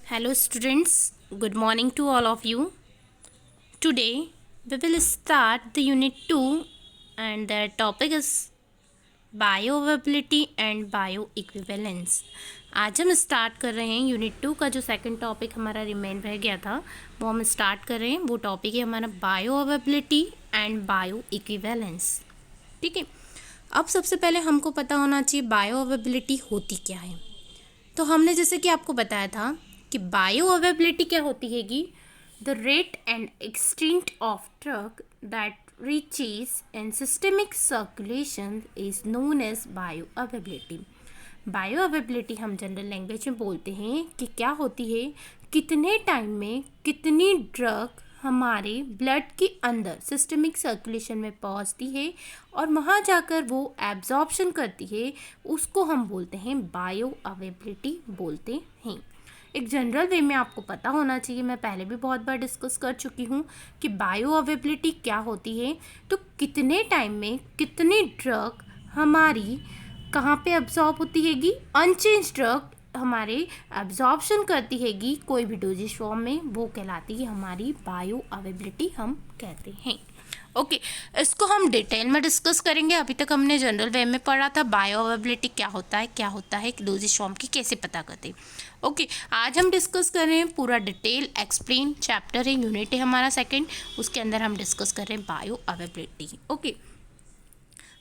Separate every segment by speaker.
Speaker 1: Hello students, good morning to all of you. Today we will start the unit 2 and the topic is bioavailability and bioequivalence. आज हम start कर रहे हैं unit 2 का जो second topic हमारा remain रह गया था वो हम स्टार्ट कर रहे हैं। वो टॉपिक है हमारा बायोअवेबिलिटी एंड बायोइक्विवेलेंस। ठीक है, अब सबसे पहले हमको पता होना चाहिए बायोअवेबिलिटी होती क्या है। तो हमने जैसे कि आपको बताया था कि बायोअवेबिलिटी क्या होती हैगी, the rate and extent of drug that reaches in systemic circulation is known as bioavailability. Bioavailability हम जनरल लैंग्वेज में बोलते हैं कि क्या होती है, कितने टाइम में कितनी ड्रग हमारे ब्लड के अंदर सिस्टमिक सर्कुलेशन में पहुंचती है और वहाँ जाकर वो एब्जॉर्प्शन करती है, उसको हम बोलते हैं बायोअवेबिलिटी बोलते हैं। एक जनरल वे में आपको पता होना चाहिए, मैं पहले भी बहुत बार डिस्कस कर चुकी हूँ कि बायोअवेबिलिटी क्या होती है। तो कितने टाइम में कितनी ड्रग हमारी कहाँ पे एब्जॉर्ब होती हैगी, अनचेंज ड्रग हमारे एब्जॉर्प्शन करती हैगी कोई भी डोजेज फॉर्म में, वो कहलाती है हमारी बायोअवेबिलिटी हम कहते हैं। ओके, इसको हम डिटेल में डिस्कस करेंगे। अभी तक हमने जनरल वे में पढ़ा था बायोअवेबिलिटी क्या होता है डोजेज फॉर्म की कैसे पता करते हैं। ओके, आज हम डिस्कस कर रहे हैं पूरा डिटेल एक्सप्लेन चैप्टर है, यूनिट है हमारा सेकंड, उसके अंदर हम डिस्कस कर रहे हैं बायोअवेबिलिटी। ओके,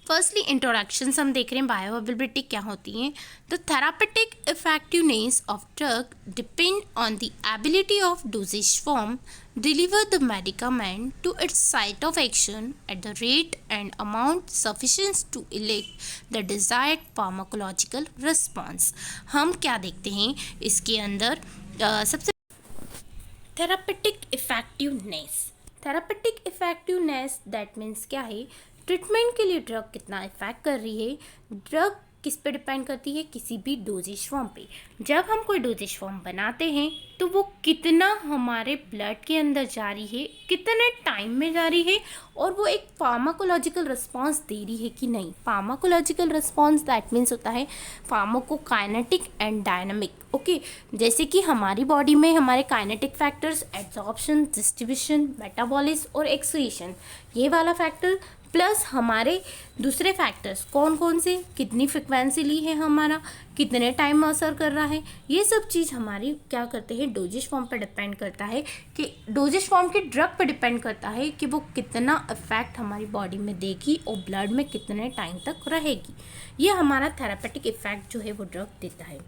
Speaker 1: फर्स्टली इंट्रोडक्शंस हम देख रहे हैं बायोअवेबिलिटी क्या होती है। The therapeutic effectiveness of drug depend on the ability of doses form deliver the medicament to its site of action at the rate and amount sufficient to elect the desired pharmacological response। हम क्या देखते हैं इसके अंदर, सबसे therapeutic effectiveness that means क्या है, treatment के लिए ड्रग कितना इफेक्ट कर रही है। ड्रग किस पे डिपेंड करती है, किसी भी डोजेज फॉर्म पे। जब हम कोई डोजेज फॉर्म बनाते हैं तो वो कितना हमारे ब्लड के अंदर जा रही है, कितने टाइम में जा रही है, और वो एक फार्माकोलॉजिकल रिस्पांस दे रही है कि नहीं। फार्माकोलॉजिकल रिस्पांस दैट मीन्स होता है फार्माकोकाइनेटिक एंड डायनामिक। ओके, जैसे कि हमारी बॉडी में हमारे kinetic factors absorption, distribution, metabolism और एक्सक्रीशन, ये वाला फैक्टर प्लस हमारे दूसरे फैक्टर्स कौन कौन से, कितनी फ्रिक्वेंसी ली है हमारा, कितने टाइम में असर कर रहा है, ये सब चीज़ हमारी क्या करते हैं डोजेज फॉर्म पर डिपेंड करता है, कि डोजेज फॉर्म की ड्रग पर डिपेंड करता है कि वो कितना इफेक्ट हमारी बॉडी में देगी और ब्लड में कितने टाइम तक रहेगी। ये हमारा थेरापेटिक इफेक्ट जो है वो ड्रग देता है।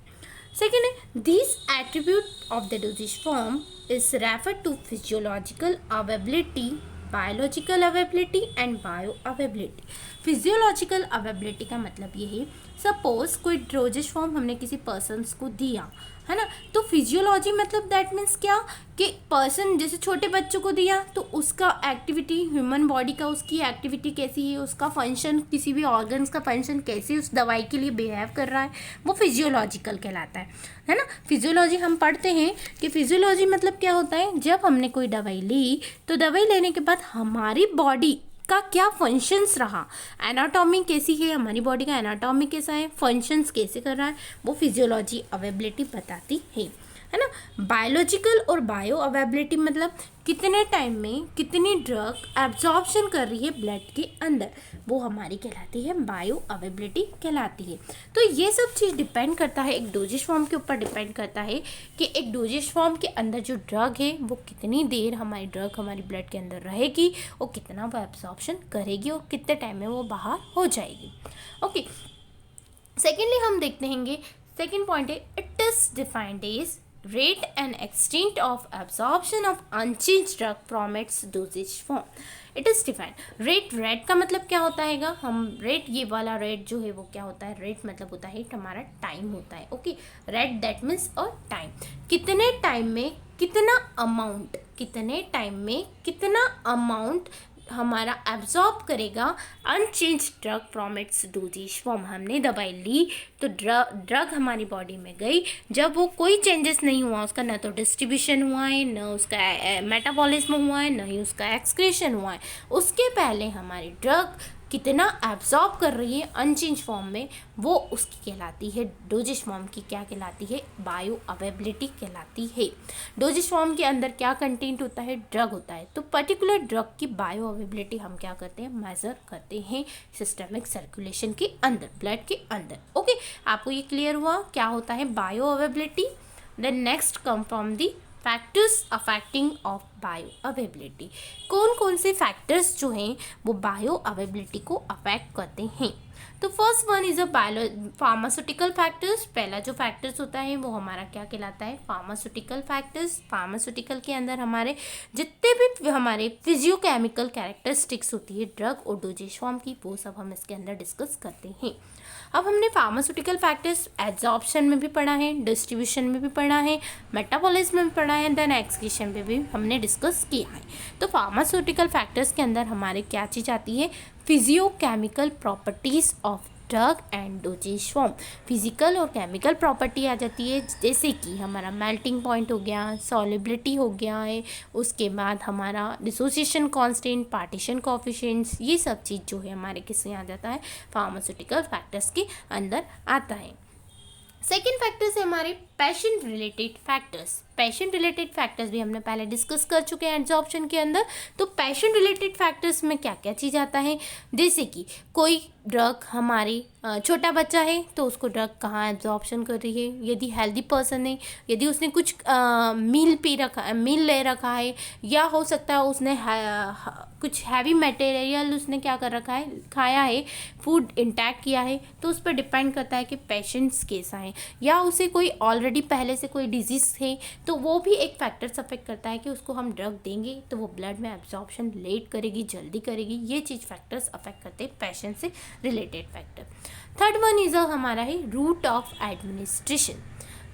Speaker 1: सेकेंड है, this attribute of the dosage form is refer to physiological availability, biological availability and bioavailability. Physiological availability का मतलब ये है, सपोज कोई डोजेज फॉर्म हमने किसी पर्सन्स को दिया है ना, तो फिजियोलॉजी मतलब दैट मीन्स क्या, कि पर्सन जैसे छोटे बच्चों को दिया तो उसका एक्टिविटी, ह्यूमन बॉडी का उसकी एक्टिविटी कैसी है, उसका फंक्शन, किसी भी ऑर्गन्स का फंक्शन कैसे उस दवाई के लिए बिहेव कर रहा है, वो फिजियोलॉजिकल कहलाता है ना। फिजियोलॉजी हम पढ़ते हैं कि फिजियोलॉजी मतलब क्या होता है, जब हमने कोई दवाई ली तो दवाई लेने के बाद हमारी बॉडी का क्या फंक्शंस रहा, एनाटॉमी कैसी है, हमारी बॉडी का एनाटॉमी कैसा है, फंक्शंस कैसे कर रहा है, वो फिजियोलॉजी अवेबिलिटी बताती है ना। बायोलॉजिकल और बायो अवेबिलिटी मतलब कितने टाइम में कितनी ड्रग एब्जॉर्प्शन कर रही है ब्लड के अंदर, वो हमारी कहलाती है बायो अवेबिलिटी कहलाती है। तो ये सब चीज़ डिपेंड करता है, एक डोजेज फॉर्म के ऊपर डिपेंड करता है कि एक डोजेज फॉर्म के अंदर जो ड्रग है वो कितनी देर हमारी ड्रग हमारी ब्लड के अंदर रहेगी और कितना वो एब्जॉर्प्शन करेगी और कितने टाइम में वो बाहर हो जाएगी। ओके, सेकेंडली हम देखते हैं, सेकेंड पॉइंट है, it is defined as rate and extent of absorption of unchanged drug from its dosage form. It is defined. rate का मतलब क्या होता है, हम रेट, ये वाला रेट जो है वो क्या होता है, रेट मतलब होता है हमारा टाइम होता है। ओके, रेट दैट मीन्स और टाइम, कितने टाइम में कितना अमाउंट, कितने टाइम में कितना अमाउंट हमारा एब्जॉर्ब करेगा unchange drug from its dosage form. हमने दवाई ली तो ड्रग हमारी बॉडी में गई, जब वो कोई चेंजेस नहीं हुआ उसका, न तो डिस्ट्रीब्यूशन हुआ है, न उसका मेटाबॉलिज्म हुआ है, न ही उसका एक्सक्रीशन हुआ है, उसके पहले हमारी ड्रग कितना एब्जॉर्ब कर रही है अनचेंज फॉर्म में, वो उसकी कहलाती है डोजेज फॉर्म की क्या कहलाती है, बायो अवेबिलिटी कहलाती है। डोजेज फॉर्म के अंदर क्या कंटेंट होता है, ड्रग होता है, तो पर्टिकुलर ड्रग की बायो अवेबिलिटी हम क्या करते हैं, मेजर करते हैं सिस्टमिक सर्कुलेशन के अंदर, ब्लड के अंदर। ओके, आपको ये क्लियर हुआ क्या होता है bioavailability. Then next come from the factors affecting of bioavailability. कौन कौन से फैक्टर्स जो हैं वो बायो अवेबिलिटी को अफेक्ट करते हैं। तो first one is a pharmaceutical factors. पहला जो फैक्टर्स होता है वो हमारा क्या कहलाता है, फार्मास्यूटिकल फैक्टर्स। फार्मास्यूटिकल के अंदर हमारे जितने भी हमारे फिजियोकेमिकल कैरेक्टरिस्टिक्स होती है ड्रग और डोजेज फॉर्म की, वो सब हम इसके अंदर डिस्कस करते हैं। अब हमने फार्मास्यूटिकल फैक्टर्स एब्जॉर्प्शन में भी पढ़ा है, डिस्ट्रीब्यूशन में भी पढ़ा है, मेटाबॉलिज्म में भी पढ़ा है, देन एक्सक्रीशन में भी हमने डिस्कस किया है। तो फार्मास्यूटिकल फैक्टर्स के अंदर हमारे क्या चीज़ आती है, physicochemical properties of drug and dosage form. Physical और केमिकल प्रॉपर्टी आ जाती है, जैसे कि हमारा मेल्टिंग पॉइंट हो गया, सॉल्युबिलिटी हो गया है, उसके बाद हमारा डिसोसिएशन कांस्टेंट, पार्टीशन कोएफिशिएंट्स, ये सब चीज़ जो है हमारे किसमें आ जाता है, फार्मास्यूटिकल फैक्टर्स के अंदर आता है। सेकेंड फैक्टर्स है हमारे patient related factors. Patient related factors भी हमने पहले डिस्कस कर चुके हैं एब्जॉर्प्शन के अंदर। तो पेशेंट रिलेटेड फैक्टर्स में क्या क्या चीज़ आता है, जैसे कि कोई ड्रग हमारी छोटा बच्चा है तो उसको ड्रग कहाँ एब्जॉर्प्शन कर रही है, यदि हेल्दी पर्सन है, यदि उसने कुछ मील ले रखा है, या हो सकता है उसने कुछ हैवी मटेरियल उसने क्या कर रखा है, खाया है, फूड इंटैक्ट किया है, तो उस पर डिपेंड करता है कि पेशेंट्स कैसा है, या उसे कोई ऑलरेडी पहले से कोई डिजीज़ है, तो वो भी एक फैक्टर अफेक्ट करता है कि उसको हम ड्रग देंगे तो वो ब्लड में एब्जॉर्प्शन लेट करेगी, जल्दी करेगी। ये चीज़ फैक्टर्स अफेक्ट करते हैं पेशेंट से related factor. Third one is हमारा है रूट ऑफ एडमिनिस्ट्रेशन।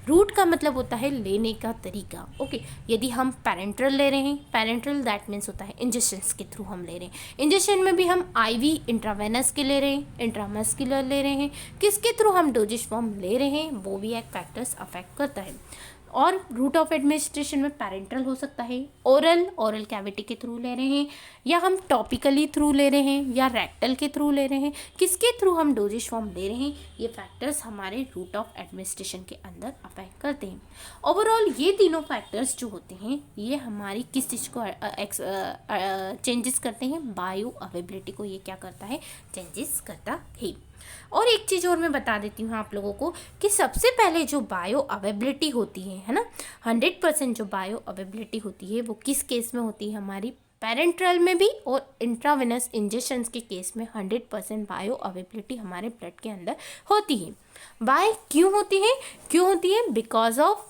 Speaker 1: रूट का मतलब होता है लेने का तरीका। ओके, यदि हम पैरेंट्रल ले रहे हैं, पैरेंट्रल दैट मीन्स होता है इंजेक्शंस के थ्रू हम ले रहे हैं। इंजेक्शन में भी हम आईवी इंट्रावेनस के ले रहे हैं, इंट्रामस्कुलर ले रहे हैं, किसके थ्रू हम डोजेज फॉर्म ले रहे हैं, वो भी एक फैक्टर्स अफेक्ट करता है। और रूट ऑफ एडमिनिस्ट्रेशन में पैरेंट्रल हो सकता है, ओरल कैविटी के थ्रू ले रहे हैं, या हम टॉपिकली थ्रू ले रहे हैं, या रेक्टल के थ्रू ले रहे हैं, किसके थ्रू हम डोजेज फॉर्म ले रहे हैं, ये फैक्टर्स हमारे रूट ऑफ एडमिनिस्ट्रेशन के अंदर अफेक्ट करते हैं। ओवरऑल ये तीनों फैक्टर्स जो होते हैं ये हमारी किस चीज़ को चेंजेस करते हैं, बायो अवेबिलिटी को ये क्या करता है, चेंजेस करता है। और एक चीज़ और मैं बता देती हूँ आप लोगों को कि सबसे पहले जो बायो अवेबिलिटी होती है ना, 100% जो बायो अवेबिलिटी होती है वो किस केस में होती है, हमारी पैरेंट्रल में भी और इंट्रावेनस इंजेक्शंस के केस में 100% बायो अवेबिलिटी हमारे ब्लड के अंदर होती है। बाय क्यों होती है, बिकॉज ऑफ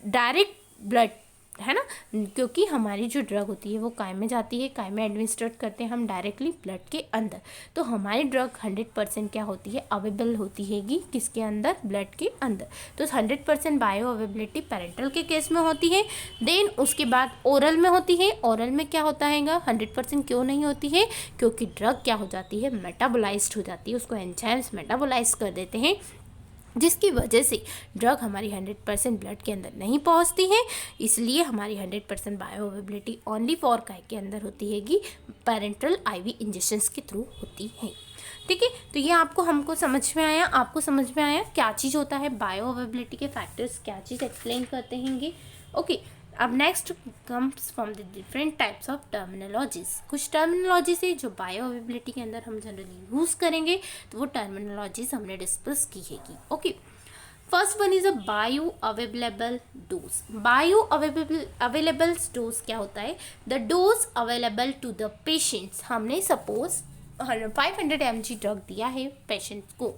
Speaker 1: डायरेक्ट ब्लड, है ना, क्योंकि हमारी जो ड्रग होती है वो काय में जाती है, काय में एडमिनिस्ट्रेट करते हैं हम डायरेक्टली ब्लड के अंदर, तो हमारी ड्रग 100% क्या होती है, अवेलेबल होती हैगी किसके अंदर, ब्लड के अंदर। तो 100% बायो अवेबिलिटी पैरेंटल के केस में होती है। देन उसके बाद ओरल में होती है। ओरल में क्या होता है, 100% क्यों नहीं होती है, क्योंकि ड्रग क्या हो जाती है, मेटाबोलाइज्ड हो जाती है, उसको एंजाइम्स मेटाबोलाइज कर देते हैं, जिसकी वजह से ड्रग हमारी 100% ब्लड के अंदर नहीं पहुंचती है। इसलिए हमारी 100% बायो अवेबिलिटी ओनली फॉर काय के अंदर होती हैगी, पैरेंट्रल आईवी इंजेक्शंस के थ्रू होती है। ठीक है, तो ये हमको समझ में आया, आपको समझ में आया क्या चीज़ होता है, बायो अवेबिलिटी के फैक्टर्स क्या चीज़ एक्सप्लेन करते हैंगे। ओके, अब next comes from the different types of terminologies. कुछ टर्मिनोलॉजीज है जो बायो अवेबिलिटी के अंदर हम जनरली यूज़ करेंगे, तो वो टर्मिनोलॉजीज हमने डिस्कस की हैगी। Okay, first one is a bioavailable dose. Bioavailable dose क्या होता है, the dose available to the patients. हमने सपोज 500 mg ड्रग दिया है पेशेंट को,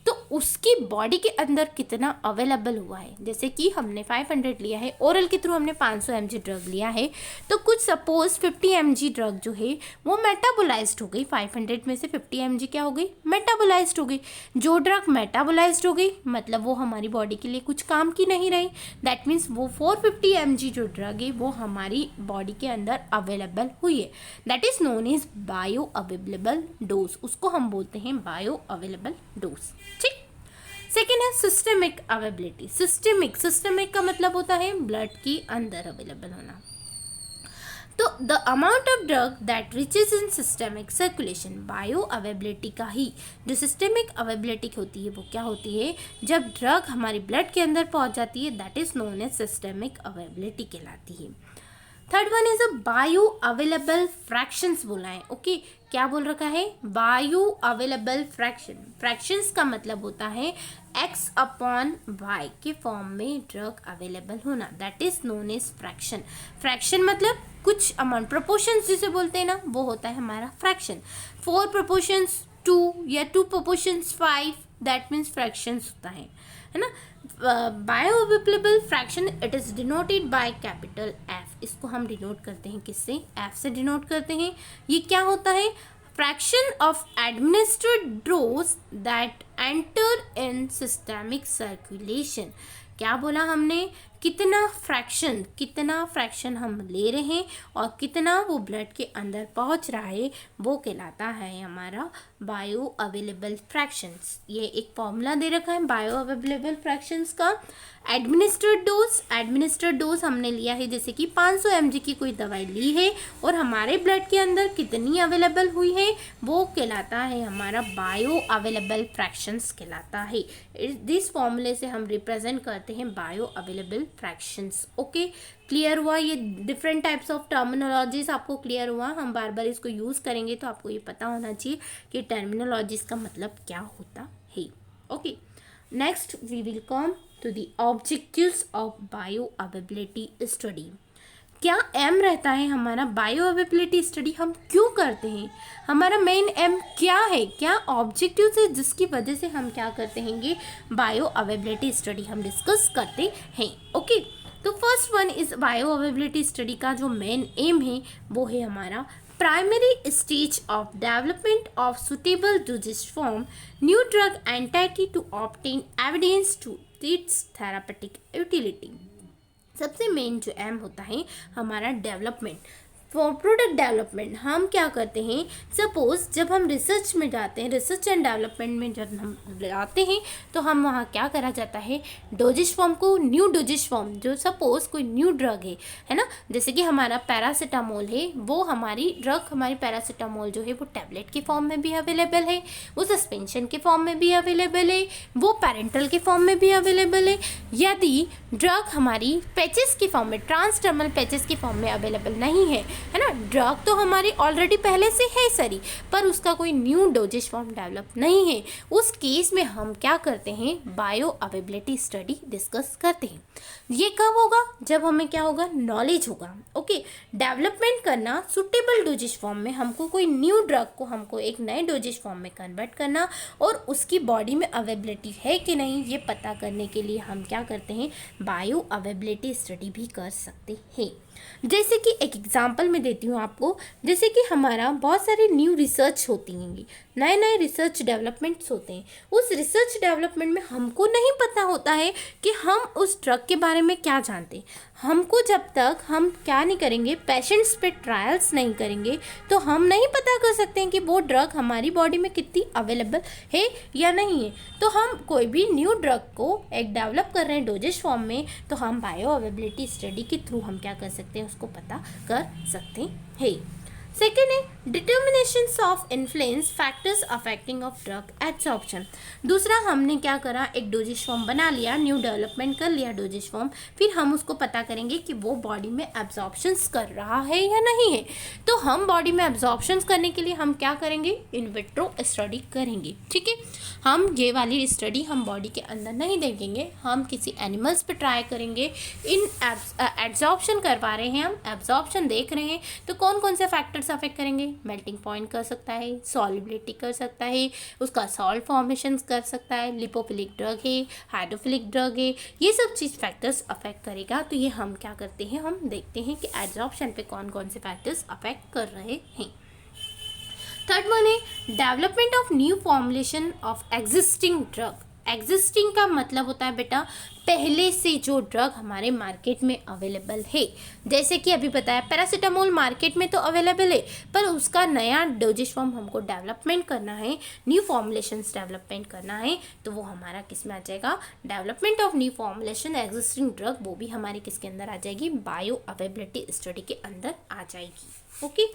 Speaker 1: तो उसकी बॉडी के अंदर कितना अवेलेबल हुआ है, जैसे कि हमने 500 लिया है, ओरल के थ्रू हमने 500 mg ड्रग लिया है, तो कुछ सपोज 50 mg ड्रग जो है वो मेटाबोलाइज्ड हो गई, 500 में से 50 mg क्या हो गई, मेटाबोलाइज्ड हो गई। जो ड्रग मेटाबोलाइज्ड हो गई मतलब वो हमारी बॉडी के लिए कुछ काम की नहीं रही, दैट मीन्स वो 450 mg जो ड्रग है वो हमारी बॉडी के अंदर अवेलेबल हुई है, that is known is bio available dose, उसको हम बोलते हैं बायो अवेलेबल डोज। ठीक, सेकेंड है सिस्टमिक अवेबिलिटी। सिस्टमिक का मतलब होता है ब्लड की अंदर अवेलेबल होना। तो the amount of drug that reaches in systemic circulation, bioavailability का ही जो सिस्टेमिक अवेबिलिटी होती है वो क्या होती है, जब ड्रग हमारी ब्लड के अंदर पहुंच जाती है, that is known as systemic availability कहलाती है। Third one is a bioavailable fractions बोला है। ओके, क्या बोल रखा है, बायो अवेलेबल फ्रैक्शन। फ्रैक्शंस का मतलब होता है x अपॉन y के फॉर्म में ड्रग अवेलेबल होना, that is known as fraction. Fraction मतलब कुछ अमाउंट, प्रोपोर्शंस जिसे बोलते हैं ना, वो होता है हमारा फ्रैक्शन। 4 प्रोपोर्शंस 2 या 2 प्रोपोर्शंस 5, दैट मीन्स फ्रैक्शंस होता है ना। Bio available fraction it is denoted by capital F। इसको हम डिनोट करते हैं किससे, F से डिनोट करते हैं। ये क्या होता है, fraction of administered dose that enter in systemic circulation. क्या बोला हमने, कितना फ्रैक्शन हम ले रहे हैं और कितना वो ब्लड के अंदर पहुंच रहा है, वो कहलाता है हमारा बायो अवेलेबल फ्रैक्शंस। ये एक फॉर्मूला दे रखा है बायो अवेलेबल फ्रैक्शंस का। एडमिनिस्ट्रेड डोज हमने लिया है, जैसे कि 500 mg की कोई दवाई ली है और हमारे ब्लड के अंदर कितनी अवेलेबल हुई है, वो कहलाता है हमारा बायो अवेलेबल फ्रैक्शंस कहलाता है। इस फॉर्मूले से हम रिप्रेजेंट करते हैं bio available fractions. Okay, clear हुआ, ये डिफरेंट टाइप्स ऑफ टर्मिनोलॉजीज आपको क्लियर हुआ। हम बार बार इसको यूज़ करेंगे तो आपको ये पता होना चाहिए कि टर्मिनोलॉजीज का मतलब क्या होता है। Okay, next we will come to the objectives of bioavailability study. क्या एम रहता है हमारा बायो अवेबिलिटी स्टडी, हम क्यों करते हैं, हमारा मेन एम क्या है, क्या ऑब्जेक्टिव्स है जिसकी वजह से हम क्या करते हैं, बायो अवेबिलिटी स्टडी हम डिस्कस करते हैं। ओके, तो first one is bioavailability study का जो मेन एम है वो है हमारा primary stage of development of suitable dosage form new drug entity to obtain evidence to its therapeutic utility. सबसे मेन जो एम होता है हमारा डेवलपमेंट, फॉर प्रोडक्ट डेवलपमेंट हम क्या करते हैं, सपोज जब हम रिसर्च में जाते हैं, रिसर्च एंड डेवलपमेंट में जब हम जाते हैं तो हम वहाँ क्या करा जाता है, डोजेज फॉर्म को, न्यू डोजेज फॉर्म, जो सपोज कोई न्यू ड्रग है ना, जैसे कि हमारा पैरासीटामोल है, वो हमारी ड्रग, हमारी पैरासीटामोल जो है वो टैबलेट के फॉर्म में भी अवेलेबल है, वो सस्पेंशन के फॉर्म में भी अवेलेबल है, वो पैरेंटल के फॉर्म में भी अवेलेबल है। यदि ड्रग हमारी पैचेस के फॉर्म में, ट्रांसडर्मल पैचेस के फॉर्म में अवेलेबल नहीं है ना, ड्रग तो हमारी ऑलरेडी पहले से है सरी, पर उसका कोई न्यू डोजेज फॉर्म डेवलप नहीं है, उस केस में हम क्या करते हैं, बायो अवेबिलिटी स्टडी डिस्कस करते हैं। ये कब होगा, जब हमें क्या होगा, नॉलेज होगा। ओके, डेवलपमेंट करना सुटेबल डोजेज फॉर्म में, हमको कोई न्यू ड्रग को हमको एक नए डोजेज फॉर्म में कन्वर्ट करना और उसकी बॉडी में अवेबिलिटी है कि नहीं ये पता करने के लिए हम क्या करते हैं, बायो अवेबिलिटी स्टडी भी कर सकते हैं। जैसे कि एक एग्जांपल मैं देती हूँ आपको, जैसे कि हमारा बहुत सारी न्यू रिसर्च होती हैं, नए नए रिसर्च डेवलपमेंट्स होते हैं, उस रिसर्च डेवलपमेंट में हमको नहीं पता होता है कि हम उस ड्रग के बारे में क्या जानते हैं। हमको जब तक हम क्या नहीं करेंगे, पेशेंट्स पे ट्रायल्स नहीं करेंगे, तो हम नहीं पता कर सकते हैं कि वो ड्रग हमारी बॉडी में कितनी अवेलेबल है या नहीं है। तो हम कोई भी न्यू ड्रग को एक डेवलप कर रहे हैं डोजेज फॉर्म में, तो हम बायो अवेबिलिटी स्टडी के थ्रू हम क्या कर सकते हैं, उसको पता कर सकते हैं। सेकेंड है determinations of influence factors affecting of drug absorption. दूसरा, हमने क्या करा, एक डोजेज फॉर्म बना लिया, न्यू डेवलपमेंट कर लिया डोजेज फॉर्म, फिर हम उसको पता करेंगे कि वो बॉडी में एब्जॉर्प्शंस कर रहा है या नहीं है। तो हम बॉडी में एब्जॉर्प्शंस करने के लिए हम क्या करेंगे, इन विट्रो स्टडी करेंगे। ठीक है, हम ये वाली स्टडी हम बॉडी के अंदर नहीं देखेंगे, हम किसी एनिमल्स पे ट्राई करेंगे, इन एब्जॉर्प्शन करवा रहे हैं, हम एब्जॉर्प्शन देख रहे हैं, तो कौन कौन से फैक्टर्स अफेक्ट करेंगे, मेल्टिंग पॉइंट कर सकता है, सॉल्युबिलिटी कर सकता है, उसका सॉल्ट फॉर्मेशन कर सकता है, लिपोफिलिक ड्रग है, हाइड्रोफिलिक ड्रग है, ये सब चीज़ फैक्टर्स अफेक्ट करेगा। तो ये हम क्या करते हैं, हम देखते हैं कि एब्जॉर्प्शन पे कौन कौन से फैक्टर्स अफेक्ट कर रहे हैं। थर्ड वन है development of new formulation of existing drug. Existing का मतलब होता है बेटा पहले से जो ड्रग हमारे मार्केट में अवेलेबल है। जैसे कि अभी बताया पैरासीटामोल मार्केट में तो अवेलेबल है, पर उसका नया डोजेज फॉर्म हमको डेवलपमेंट करना है, न्यू फॉर्मुलेशंस डेवलपमेंट करना है, तो वो हमारा किस में आ जाएगा, development of new formulation existing drug, वो भी हमारे किसके अंदर आ जाएगी, बायो अवेलेबिलिटी स्टडी के अंदर आ जाएगी। ओके,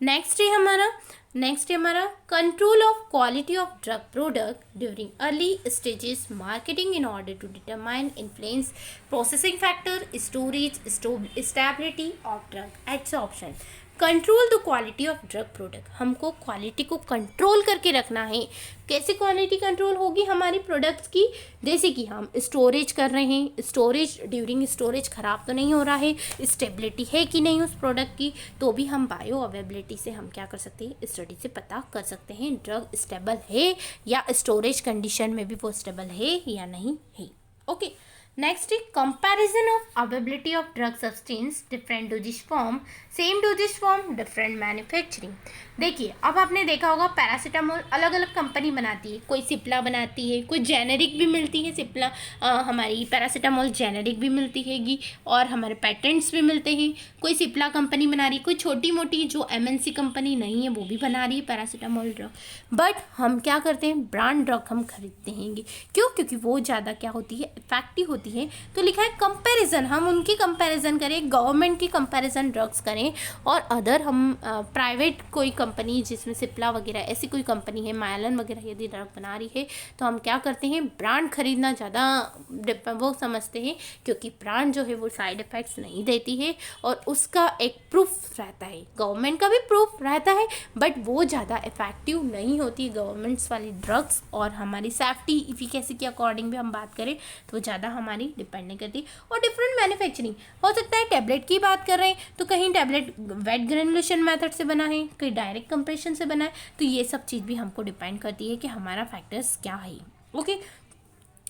Speaker 1: नेक्स्ट है हमारा control of quality of drug product during early stages marketing in order to determine influence processing factor storage stability of drug absorption. Control the quality of drug product, हमको quality को control करके रखना है। कैसे quality control होगी हमारी products की, जैसे कि हम स्टोरेज कर रहे हैं, स्टोरेज ड्यूरिंग स्टोरेज ख़राब तो नहीं हो रहा है, स्टेबिलिटी है कि नहीं उस प्रोडक्ट की, तो भी हम बायो अवेलेबिलिटी से हम क्या कर सकते हैं, स्टडी से पता कर सकते हैं ड्रग स्टेबल है या स्टोरेज कंडीशन में भी वो स्टेबल है या नहीं है। ओके, नेक्स्ट है comparison of availability of drug substance different doses form, same doses form different manufacturing. देखिए अब आपने देखा होगा पैरासीटामोल अलग अलग कंपनी बनाती है, कोई सिप्ला बनाती है, कोई जेनेरिक भी मिलती है, सिप्ला हमारी पैरासीटामोल जेनेरिक भी मिलती हैगी और हमारे पेटेंट्स भी मिलते हैं। कोई सिप्ला कंपनी बना रही है, कोई छोटी मोटी जो एमएनसी कंपनी नहीं है वो भी बना रही है पैरासीटामोल ड्रग। बट हम क्या करते हैं, ब्रांड ड्रग हम खरीदते हैं। क्यों? क्योंकि वो ज़्यादा क्या होती है, इफेक्टिव होती है। तो लिखा है कंपैरिजन, हम उनकी कंपैरिजन करें, गवर्नमेंट की कंपैरिजन ड्रग्स करें और अदर हम प्राइवेट कोई कंपनी जिसमें सिप्ला वगैरह ऐसी कोई कंपनी है, मायलन वगैरह यदि ड्रग बना रही है, तो हम क्या करते हैं, ब्रांड खरीदना ज़्यादा वो समझते हैं, क्योंकि ब्रांड जो है वो साइड इफ़ेक्ट्स नहीं देती है और उसका एक प्रूफ रहता है, गवर्नमेंट का भी प्रूफ रहता है, बट वो ज़्यादा इफेक्टिव नहीं होती गवर्नमेंट्स वाली ड्रग्स। और हमारी सेफ्टी इफिकेसी के अकॉर्डिंग भी हम बात करें तो ज़्यादा हमारी डिपेंड नहीं करती। और डिफरेंट मैन्युफैक्चरिंग हो सकता है, टैबलेट की बात कर रहे हैं तो कहीं टैबलेट वेट ग्रेनुलेशन मेथड से बना है, कहीं डायरेक्ट कंप्रेशन से बना है, तो ये सब चीज़ भी हमको डिपेंड करती है कि हमारा फैक्टर्स क्या है। ओके,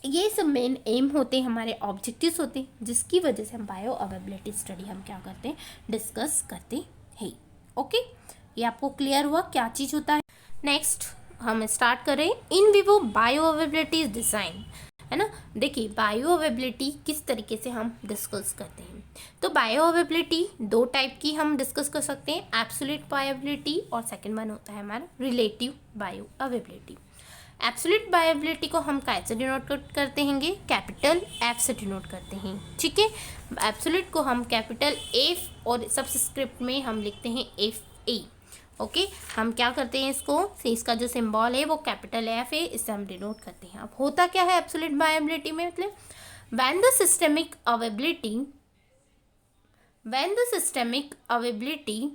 Speaker 1: ये सब मेन एम होते हैं, हमारे ऑब्जेक्टिव्स होते हैं, जिसकी वजह से हम बायो अवेलेबिलिटी स्टडी हम क्या करते हैं, डिस्कस करते हैं। ओके, ये आपको क्लियर हुआ क्या चीज़ होता है। नेक्स्ट हम स्टार्ट कर रहे हैं in vivo bio availability design, है ना। देखिए बायो अवेलेबिलिटी किस तरीके से हम डिस्कस करते हैं, तो बायो अवेलेबिलिटी दो टाइप की हम डिस्कस कर सकते हैं, एब्सोल्यूट बायोअवेलेबिलिटी और सेकंड वन होता है हमारा relative bio availability. Absolute bioavailability को हम कैसे डिनोट करते हैं, कैपिटल एफ से डिनोट करते हैं, ठीक है। एब्सोल्यूट को हम कैपिटल एफ और सबस्क्रिप्ट में हम लिखते हैं एफ ए। ओके, हम क्या करते हैं, इसका जो सिंबल है वो कैपिटल एफ है, इससे हम डिनोट करते हैं। अब होता क्या है एब्सोल्यूट बायोअवेलेबिलिटी में, मतलब when the systemic availability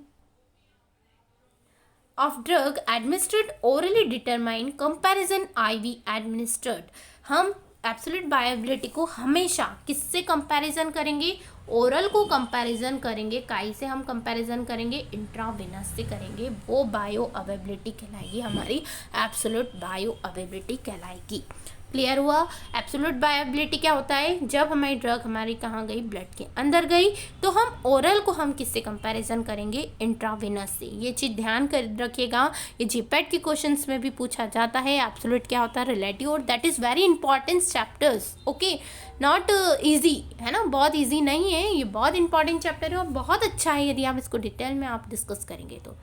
Speaker 1: of drug administered orally determine comparison IV administered। हम एब्सोल्यूट बायोअवेलेबिलिटी को हमेशा किससे कंपैरिजन करेंगे, ओरल को कंपैरिजन करेंगे, काई से हम कंपैरिजन करेंगे, इंट्रावेनस से करेंगे, वो बायो अवेलेबिलिटी कहलाएगी, हमारी एब्सोल्यूट बायो अवेलेबिलिटी कहलाएगी। क्लियर हुआ। एब्सोल्यूट बायोअवेलेबिलिटी क्या होता है, जब हमारी ड्रग हमारी कहाँ गई, ब्लड के अंदर गई, तो हम ओरल को हम किससे कंपैरिजन करेंगे, इंट्रावेनस से। ये चीज़ ध्यान कर रखिएगा, ये जीपैट के क्वेश्चंस में भी पूछा जाता है। एब्सोल्यूट क्या होता है, रिलेटिव, और that is very important chapters. Okay, not easy है ना, बहुत ईजी नहीं है, ये बहुत इंपॉर्टेंट चैप्टर है और बहुत अच्छा है यदि आप इसको डिटेल में आप डिस्कस करेंगे तो।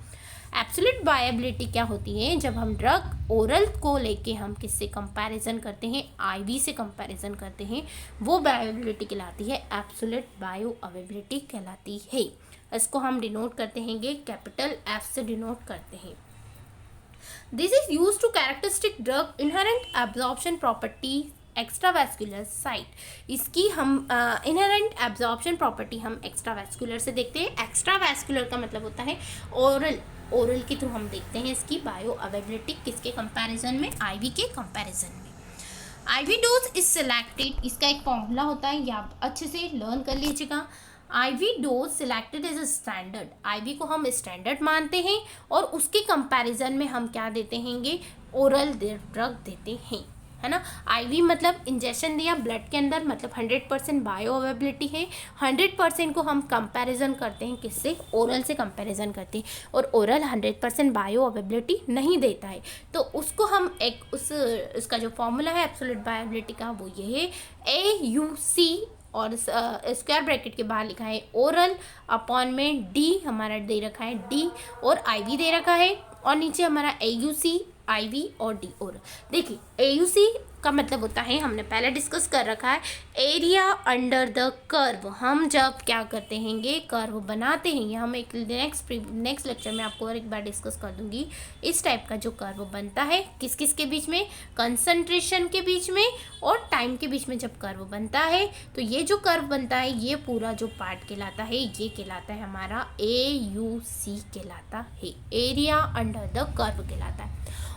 Speaker 1: एब्सोल्यूट बायोअवेलेबिलिटी क्या होती है, जब हम ड्रग ओरल को लेके हम किससे कंपैरिजन करते हैं, आईवी से कंपैरिजन करते हैं, वो बायोअवेलेबिलिटी कहलाती है, एब्सोल्यूट बायोअवेलेबिलिटी कहलाती है। इसको हम डिनोट करते हैं कैपिटल एफ से डिनोट करते हैं। This is used to characteristic drug inherent absorption property extravascular site. इसकी हम इनहेरेंट एब्जॉर्प्शन प्रॉपर्टी हम एक्स्ट्रावैस्कुलर से देखते हैं। एक्स्ट्रावैस्कुलर का मतलब होता है ओरल के थ्रू हम देखते हैं इसकी बायो अवेलेबिलिटी, किसके कंपैरिजन में, आईवी के कंपैरिजन में। आईवी डोज इज सिलेक्टेड, इसका एक फॉर्मूला होता है, ये आप अच्छे से लर्न कर लीजिएगा। IV dose selected as a standard, IV को हम स्टैंडर्ड मानते हैं और उसके कंपैरिजन में हम क्या देते हैं, ओरल ड्रग देते हैं। है ना। आईवी मतलब इंजेक्शन दिया ब्लड के अंदर, मतलब 100% बायो अवेबिलिटी है। 100% को हम कंपैरिजन करते हैं किससे, ओरल से कंपैरिजन करते हैं, और ओरल 100% बायो अवेबिलिटी नहीं देता है। तो उसको हम एक उसका जो फॉर्मूला है एब्सोल्यूट बायोअवेबिलिटी का वो ये है, AUC और स्क्वायर ब्रैकेट के बाहर लिखा है ओरल अपॉन में डी हमारा दे रखा है डी, और आईवी दे रखा है, और नीचे हमारा AUC IV और डी ओरल। देखिए AUC का मतलब होता है, हमने पहले डिस्कस कर रखा है, एरिया अंडर द कर्व। हम जब क्या करते हैं, कर्व बनाते हैं, ये हम एक नेक्स्ट लेक्चर में आपको और एक बार डिस्कस कर दूंगी। इस टाइप का जो कर्व बनता है किस किस के बीच में, कंसंट्रेशन के बीच में और टाइम के बीच में जब कर्व बनता है, तो ये जो कर्व बनता है ये पूरा जो पार्ट कहलाता है, ये कहलाता है हमारा AUC कहलाता है, एरिया अंडर द कर्व कहलाता है।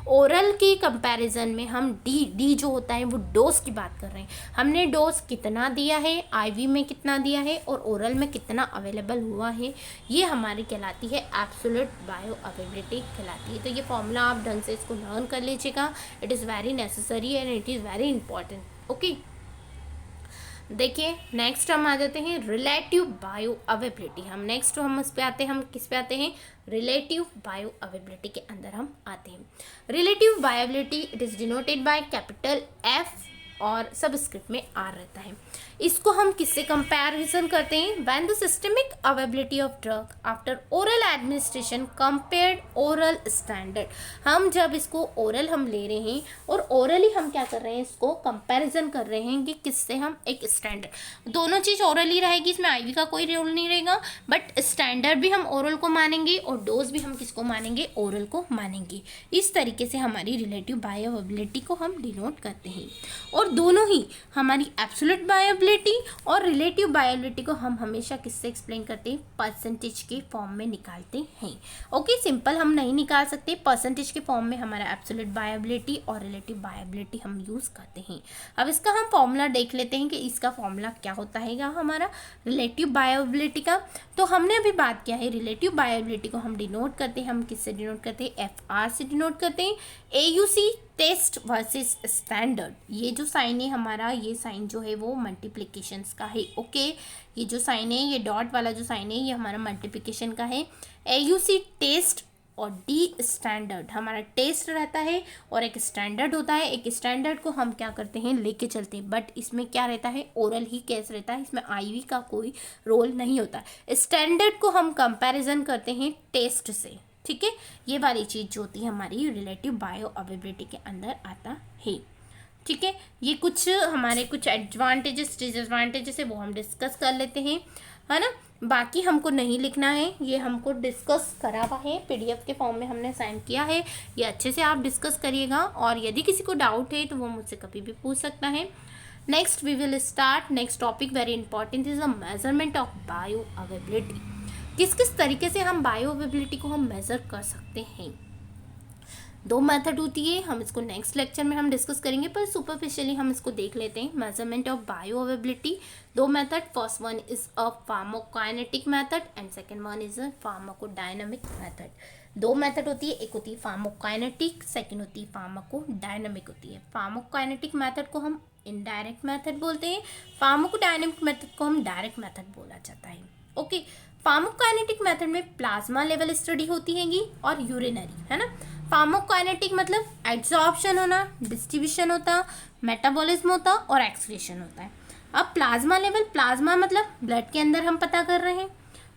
Speaker 1: ओरल की कंपैरिजन में हम डी जो होता है वो डोज की बात कर रहे हैं, हमने डोज कितना दिया है, आईवी में कितना दिया है और ओरल में कितना अवेलेबल हुआ है, ये हमारी कहलाती है एब्सोल्यूट बायो अवेबिलिटी कहलाती है। तो ये फॉर्मूला आप ढंग से इसको लर्न कर लीजिएगा, it is very necessary and it is very important. Okay, देखिए नेक्स्ट हम आ जाते हैं रिलेटिव बायो अवेबिलिटी। हम उस पे आते हैं, हम किस पे आते हैं, रिलेटिव बायो अवेबिलिटी के अंदर हम आते हैं। Relative bioavailability it is denoted by capital F और सबस्क्रिप्ट में R रहता है। इसको हम किससे कंपैरिजन करते हैं, when the systemic availability of drug after oral administration compared oral standard. हम जब इसको ओरल हम ले रहे हैं और ओरली हम क्या कर रहे हैं, इसको कंपैरिजन कर रहे हैं कि किससे, हम एक स्टैंडर्ड, दोनों चीज़ ओरल ही रहेगी, इसमें आईवी का कोई रोल नहीं रहेगा, बट स्टैंडर्ड भी हम ओरल को मानेंगे और डोज भी हम किसको मानेंगे, ओरल को मानेंगे। इस तरीके से हमारी रिलेटिव बायोअवेबिलिटी को हम डिनोट करते हैं। और दोनों ही हमारी एब्सोल्यूट बायोअवेबिलिटी और रिलेटिव बायोअवेबिलिटी को हम हमेशा किससे एक्सप्लेन करते हैं, परसेंटेज के फॉर्म में निकालते हैं। ओके, सिंपल हम नहीं निकाल सकते, परसेंटेज के फॉर्म में हमारा एब्सोल्यूट बायोअवेबिलिटी और रिलेटिव बायोअवेबिलिटी हम यूज़ करते हैं। अब इसका हम फॉर्मूला देख लेते हैं कि इसका फॉर्मूला क्या होता है हमारा रिलेटिव बायोअवेबिलिटी का। तो हमने अभी बात किया है, रिलेटिव बायोअवेबिलिटी को हम डिनोट करते हैं, हम किससे डिनोट करते हैं, FR से डिनोट करते हैं। AUC टेस्ट वर्सेस स्टैंडर्ड, ये जो साइन है हमारा, ये साइन जो है वो मल्टीप्लिकेशंस का है। ओके, ये जो साइन है, ये डॉट वाला जो साइन है, ये हमारा मल्टीप्लिकेशन का है। AUC टेस्ट और D स्टैंडर्ड, हमारा टेस्ट रहता है और एक स्टैंडर्ड होता है। एक स्टैंडर्ड को हम क्या करते हैं, लेके चलते हैं, बट इसमें क्या रहता है, ओरल ही केस रहता है, इसमें आईवी का कोई रोल नहीं होता। स्टैंडर्ड को हम कंपैरिजन करते हैं टेस्ट से, ठीक है। ये वाली चीज़ जो होती है हमारी रिलेटिव बायो अवेबिलिटी के अंदर आता है, ठीक है। ये कुछ हमारे कुछ एडवांटेजेस डिसएडवांटेजेस है वो हम डिस्कस कर लेते हैं, है ना। बाकी हमको नहीं लिखना है, ये हमको डिस्कस करा हुआ है, PDF के फॉर्म में हमने साइन किया है, ये अच्छे से आप डिस्कस करिएगा। और यदि किसी को डाउट है तो वो मुझसे कभी भी पूछ सकता है। Next we will start next topic, very important is the measurement of bioavailability. किस किस तरीके से हम बायो अवेबिलिटी को हम मेज़र कर सकते हैं। दो मेथड होती है, हम इसको नेक्स्ट लेक्चर में हम डिस्कस करेंगे, पर सुपरफिशियली हम इसको देख लेते हैं। मेजरमेंट ऑफ बायो अवेबिलिटी, दो method, first one is a pharmacokinetic method and second one is a pharmacodynamic method. दो मेथड होती है, एक होती है फार्माकोकाइनेटिक, सेकंड होती है फार्माकोडायनामिक होती है। फार्माकोकाइनेटिक मेथड को हम इनडायरेक्ट मेथड बोलते हैं, फार्माकोडायनामिक मेथड को हम डायरेक्ट मेथड बोला जाता है। ओके, फार्माकोकाइनेटिक मेथड में प्लाज्मा लेवल स्टडी होती हैगी और यूरिनरी, है ना। फार्माकोकाइनेटिक मतलब एब्जॉर्प्शन होना, डिस्ट्रीब्यूशन होता, मेटाबॉलिज्म होता और एक्सक्रीशन होता है। अब प्लाज्मा लेवल, प्लाज्मा मतलब ब्लड के अंदर हम पता कर रहे हैं।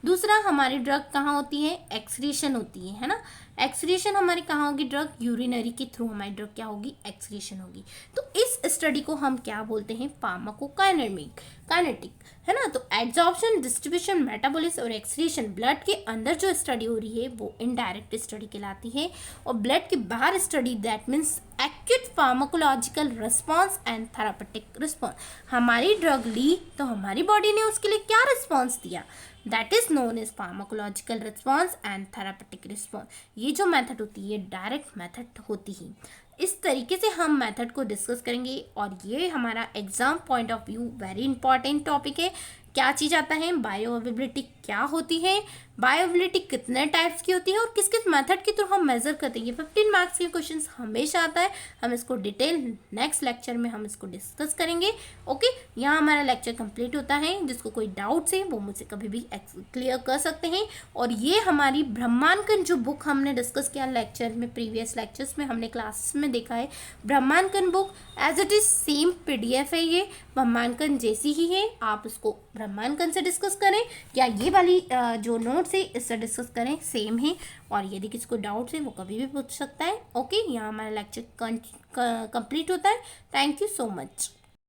Speaker 1: दूसरा, हमारी ड्रग कहाँ होती है, एक्सक्रीशन होती है ना। एक्सक्रीशन हमारी कहाँ होगी, ड्रग यूरिनरी के थ्रू हमारी ड्रग क्या होगी, एक्सक्रीशन होगी। तो इस स्टडी को हम क्या बोलते हैं, फार्माकोकाइनेटिक, है ना। तो एब्जॉर्प्शन, डिस्ट्रीब्यूशन, मेटाबॉलिज्म और एक्सक्रीशन ब्लड के अंदर जो स्टडी हो रही है वो इनडायरेक्ट स्टडी कहलाती है। और ब्लड के बाहर study, that means acute pharmacological response and therapeutic response. हमारी ड्रग ली तो हमारी बॉडी ने उसके लिए क्या रिस्पॉन्स दिया, that is known as pharmacological response and therapeutic response. ये जो मेथड होती है डायरेक्ट मेथड होती है। इस तरीके से हम मेथड को डिस्कस करेंगे और ये हमारा exam point of view very important topic है। क्या चीज़ आता है, बायो अवेबिलिटी क्या होती है, बायोअवेलेबिलिटी कितने टाइप्स की होती है और किस किस मेथड के थ्रू हम मेजर करते हैं। ये 15 मार्क्स के क्वेश्चंस हमेशा आता है। हम इसको डिटेल नेक्स्ट लेक्चर में हम इसको डिस्कस करेंगे। ओके, यहाँ हमारा लेक्चर कंप्लीट होता है। जिसको कोई डाउट्स है वो मुझसे कभी भी क्लियर कर सकते हैं। और ये हमारी ब्रह्मांकन जो बुक हमने डिस्कस किया लेक्चर में, प्रीवियस लेक्चर्स में हमने क्लासेस में देखा है, ब्रह्मांकन book as it is same PDF है। ये ब्रह्मांकन जैसी ही है, आप उसको ब्रह्मांकन से डिस्कस करें या ये वाली जो नोट्स है इससे डिस्कस करें, सेम है। और यदि किसी को डाउट्स है वो कभी भी पूछ सकता है। ओके, यहाँ हमारा लेक्चर कंप्लीट होता है। Thank you so much.